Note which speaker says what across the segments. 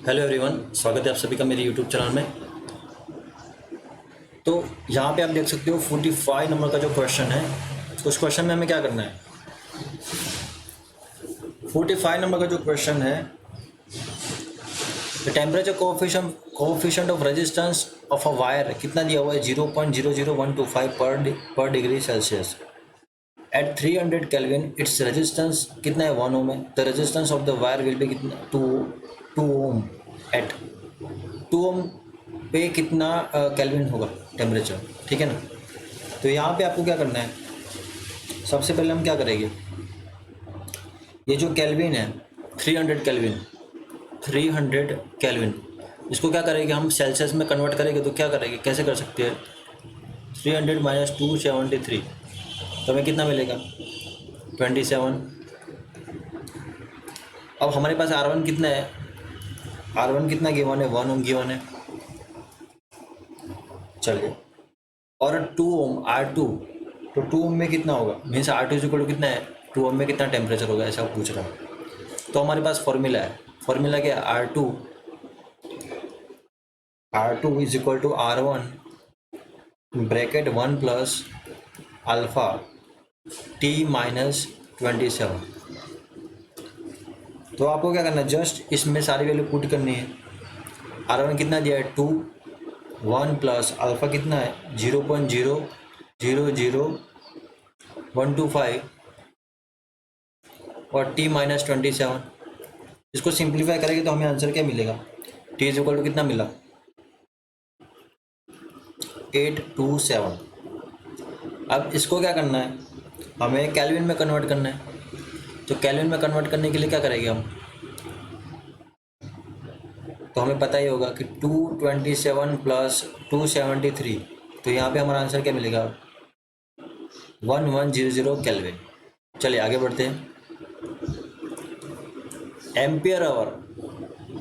Speaker 1: Hello everyone, स्वागत है आप सभी का मेरे यूट्यूब चैनल में। तो यहाँ पे आप देख सकते हो 45 नंबर का जो क्वेश्चन है, उस क्वेश्चन में हमें क्या करना है। 45 नंबर का जो क्वेश्चन है, the temperature coefficient of resistance of a wire कितना दिया हुआ है, 0.00125 पर degree Celsius. At 300 kelvin its resistance कितना है, 1 ओम है। The resistance of the wire will be कितना, 2 ओम। एट 2 ओम पे कितना केल्विन होगा टेम्परेचर, ठीक है ना। तो यहाँ पे आपको क्या करना है, सबसे पहले हम क्या करेंगे, ये जो केल्विन है 300 केल्विन, इसको क्या करेंगे हम, सेल्सियस में कन्वर्ट करेंगे। तो क्या करेंगे, कैसे कर सकते हैं, 300 माइनस 273, तो हमें कितना मिलेगा, 27। अब हमारे पास R1 कितना है, R1 कितना गिवन है, 1 ओम गिवन है। चलिए, और 2 ओम R2, तो 2 ओम में कितना होगा, means R2 is equal to कितना है, 2 ओम में कितना टेम्परेचर होगा, ऐसा पूछ रहा हूँ। तो हमारे पास फॉर्मूला है, फॉर्मूला क्या है, R2 is equal to R1 bracket 1 plus alpha T minus 27। तो आपको क्या करना है, जस्ट इसमें सारी वैल्यू पुट करनी है। R1 कितना दिया है, 2, 1 प्लस अल्फा कितना है, 0.000125 और T माइनस 27। इसको सिंप्लीफाई करेंगे तो हमें आंसर क्या मिलेगा, T इज इक्वल टू कितना मिला, 827। अब इसको क्या करना है, हमें केल्विन में कन्वर्ट करना है। तो केल्विन में कन्वर्ट करने के लिए क्या करेंगे हम, तो हमें पता ही होगा कि 227 प्लस 273, तो यहाँ पे हमारा आंसर क्या मिलेगा, 1100 केल्विन। चलिए आगे बढ़ते हैं।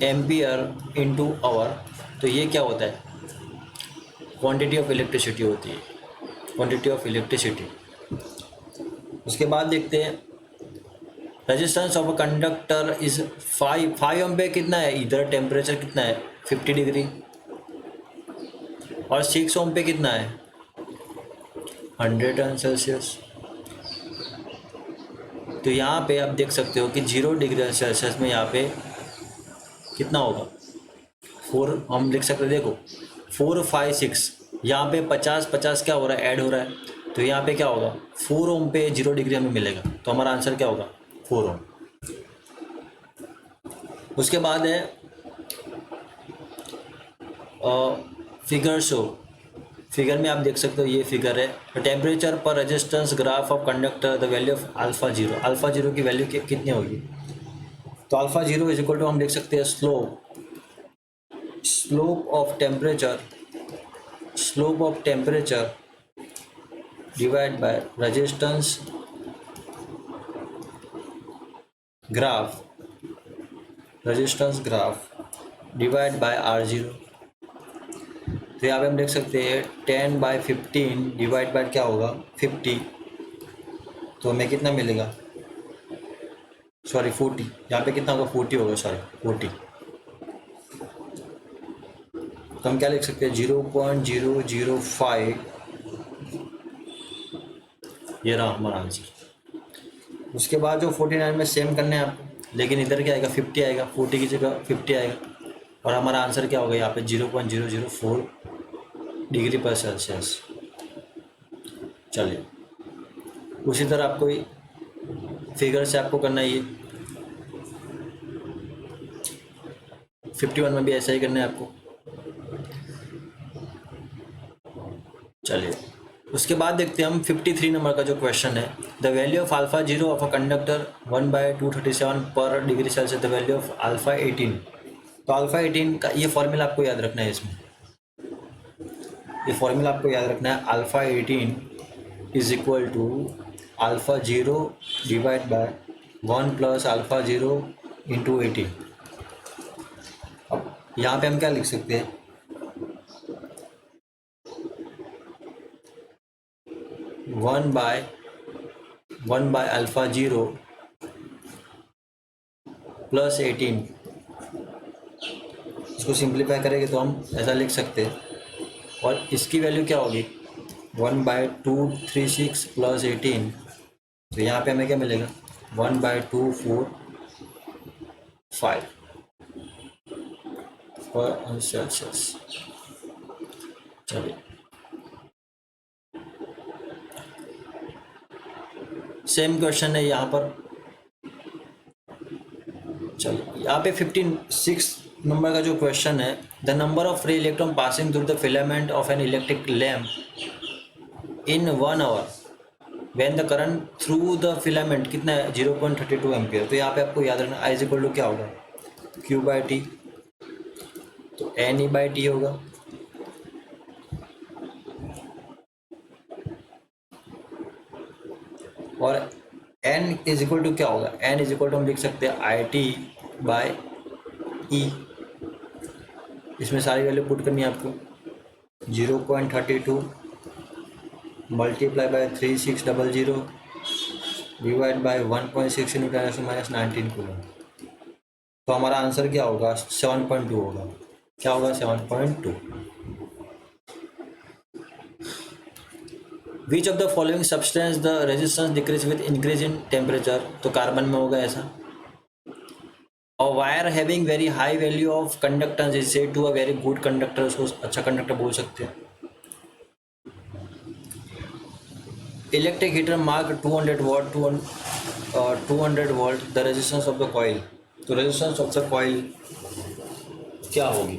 Speaker 1: एम्पियर इंटू आवर, तो ये क्या होता है, क्वांटिटी ऑफ इलेक्ट्रिसिटी होती है, क्वांटिटी ऑफ इलेक्ट्रिसिटी। उसके बाद देखते हैं, resistance of a conductor is 5 ओम पे कितना है, इधर टेम्परेचर कितना है, 50 डिग्री, और 6 ओम पे कितना है, 100 सेल्सियस। तो यहाँ पे आप देख सकते हो कि 0 डिग्री सेल्सियस में यहाँ पे कितना होगा, 4 हम लिख सकते हैं। देखो 4, 5, 6, यहाँ पे 50 क्या हो रहा है, ऐड हो रहा है। तो यहाँ पे क्या होगा, 4 ओम पे 0 डिग्री हमें मिलेगा, तो हमारा आंसर क्या होगा, 4 ओम। उसके बाद है फिगर शो। फिगर में आप देख सकते हो, ये फिगर है, टेम्परेचर पर resistance graph of conductor, the value of alpha zero. Alpha zero की वैल्यू कितनी होगी, तो alpha zero is equal to हम लिख सकते हैं slope of temperature divide by resistance graph divide by R0। तो यहाँ पे हम देख सकते हैं 10/15 डिवाइड बाय क्या होगा, 50, तो हमें कितना मिलेगा, सॉरी 40, यहाँ पे कितना होगा, 40 होगा, सॉरी 40। तो हम क्या लिख सकते हैं, 0.005, ये रहा हमारा आंसर। उसके बाद जो 49 में सेम करने हैं आपको, लेकिन इधर क्या आएगा, 50 आएगा, 40 की जगह 50 आएगा, और हमारा आंसर क्या होगा यहाँ पे, 0.004 डिग्री पर सेल्सियस। चलिए, उसी तरह आपको फिगर से आपको करना है, ये 51 में भी ऐसा ही करना है आपको। चलिए, उसके बाद देखते हैं हम 53 नंबर का जो क्वेश्चन है, the value of alpha zero of a conductor 1/237 पर degree Celsius, the value of alpha 18। तो अल्फा 18 का ये फॉर्मूला आपको याद रखना है, इसमें ये फॉर्मूला आपको याद रखना है, alpha 18 is equal to alpha zero divide by 1 plus alpha zero into 18। अब यहाँ पे हम क्या लिख सकते हैं, 1 बाय अल्फा जीरो प्लस 18, इसको सिंप्लीफाई करेंगे तो हम ऐसा लिख सकते हैं, और इसकी वैल्यू क्या होगी 1/236 प्लस 18, तो यहाँ पे हमें क्या मिलेगा 1/245 पर सेल्सियस। चलिए सेम क्वेश्चन है यहाँ पर। चलिए यहाँ पे 56 नंबर का जो क्वेश्चन है, the number of free electron passing through the filament of an electric lamp in 1 hour when the current through the filament कितना है 0.32 एम्पियर। तो यहाँ पे आपको याद रखना आई इज इक्वल टू क्या होगा Q/T, तो NE/T होगा। और N इज इक्वल टू क्या होगा, N इज इक्वल टू हम लिख सकते हैं IT/E। इसमें सारी वैल्यू पुट करनी है आपको, 0.32 multiply by 3600 divide by 1.6 × 10⁻19 coulomb. तो हमारा आंसर क्या होगा 7.2 होगा। क्या होगा 7.2। Which of the following substance the resistance decrease with increase in temperature. तो कार्बन में होगा ऐसा। और wire having very high value of conductance is said to a very good conductor, उसको अच्छा कंडक्टर बोल सकते हैं। Electric heater mark 200 watt 200 volt the resistance of the coil. तो रेजिस्टेंस ऑफ द कॉइल क्या होगी,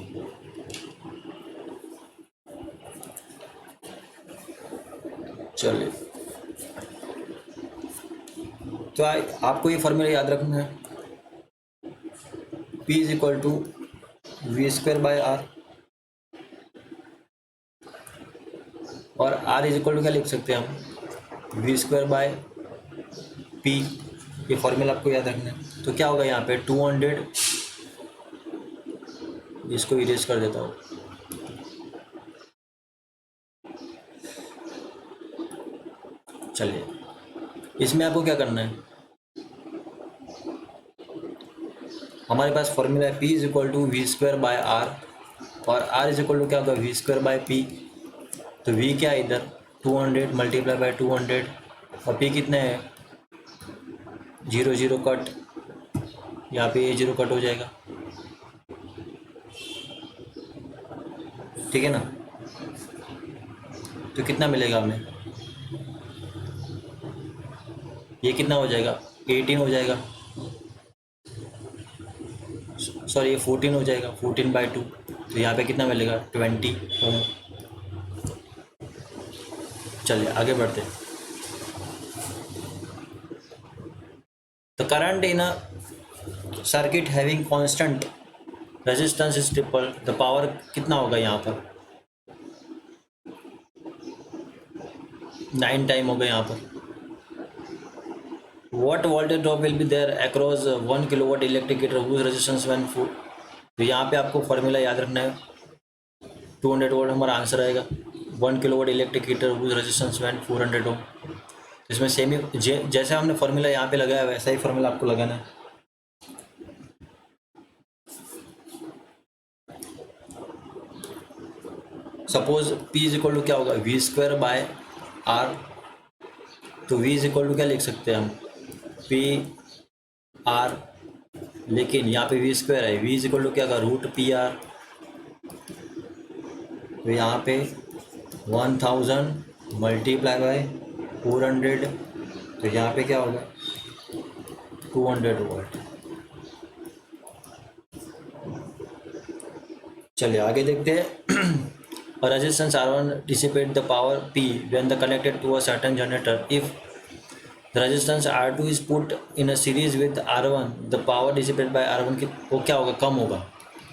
Speaker 1: चलिए तो आपको ये फॉर्मूला याद रखना है, P is equal to V²/R, और R इज इक्वल टू क्या लिख सकते हैं हम V²/P। ये फॉर्मूला आपको याद रखना है। तो क्या होगा यहाँ पे 200, इसको इरेज कर देता हूँ, चलिए इसमें आपको क्या करना है, हमारे पास फॉर्मूला है P is equal to V²/R, और R इज इक्वल टू क्या होगा V²/P। तो V क्या है इधर 200 मल्टीप्लाई बाय 200, और P कितना है 0 0 कट, यहाँ पे ये 0 कट हो जाएगा, ठीक है ना। तो कितना मिलेगा हमें, ये कितना हो जाएगा 18 हो जाएगा, सॉरी ये 14 हो जाएगा 14/2। तो यहाँ पे कितना मिलेगा 20 ओम। चलिए आगे बढ़ते हैं। The current in a circuit having constant resistance is triple, the power कितना होगा यहाँ पर 9 टाइम होगा यहाँ पर। What voltage drop will be there across 1 kilowatt electric heater whose resistance when full। तो यहाँ पे आपको फॉर्मूला याद रखना है, 200 वोल्ट हमारा आंसर आएगा, 1 kilowatt electric heater whose resistance when 400 ओम। इसमें सेम ही जैसे हमने फॉर्मूला यहाँ पे लगाया वैसा ही फॉर्मूला आपको लगाना है। Suppose P is equal to क्या होगा V²/R, तो V इज इक्वल टू क्या लिख सकते हैं हम PR, लेकिन यहाँ पे V² है, V इज इक्वल टू क्या होगा √PR। तो यहाँ पे 1000 मल्टीप्लाई बाय 400, तो यहाँ पे क्या होगा 200 वोल्ट। चलिए आगे देखते हैं। Resistance R1 dissipate the power P when the connected to a certain generator. If the resistance R2 is put in a series with R1, the power dissipated by R1 की वो क्या होगा कम होगा,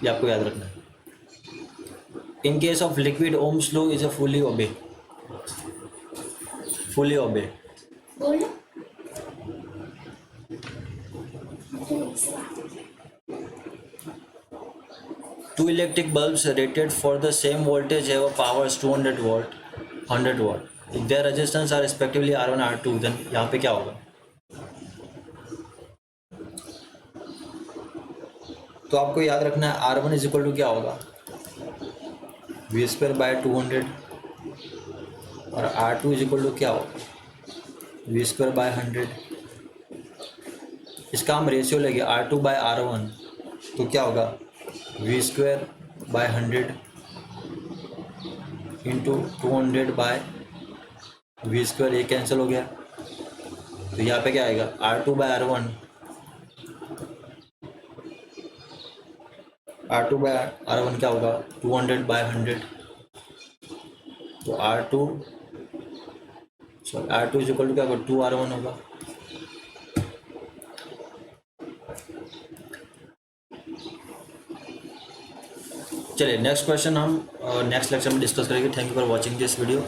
Speaker 1: ये आपको याद रखना है। In case of liquid, Ohm's law is a fully obey. Two electric bulbs rated for the same voltage have a power 200 watt, 100 watt. If their resistance are respectively R1 R2, then यहाँ पे क्या होगा तो आपको याद रखना है R1 is equal to क्या होगा, वी स्क्वायर बाय 200, और R2 इज इक्वल टू क्या होगा, वी स्क्वायर बाय 100। इसका हम रेशियो लेंगे R2 बाय R1, तो क्या होगा, V square by 100 into 200 by V square, ये कैंसिल हो गया। तो यहाँ पे क्या आएगा, R2 bye R1, R2 bye R1 क्या होगा, 200 बाय 100, तो R2 इज इक्वल टू क्या होगा, 2R1 होगा। चलिए नेक्स्ट क्वेश्चन हम नेक्स्ट लेक्चर में डिस्कस करेंगे। Thank you for watching this video.